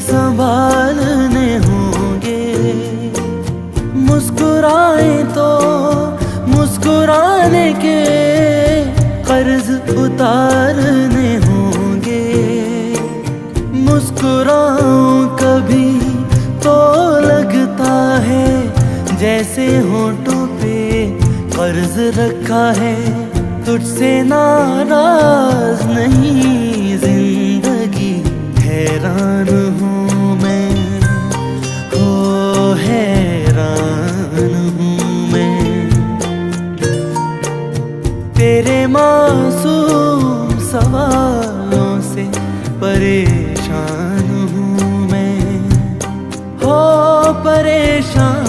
संभालने होंगे। मुस्कुराए तो मुस्कुराने के कर्ज उतारने होंगे। मुस्कुराऊं कभी तो लगता है जैसे होठों पे कर्ज रखा है। तुझसे नाराज नहीं जिंदगी, हैरान हूँ मैं, हो हैरान हूँ मैं। तेरे मासूम सवालों से परेशान हूँ मैं, हो परेशान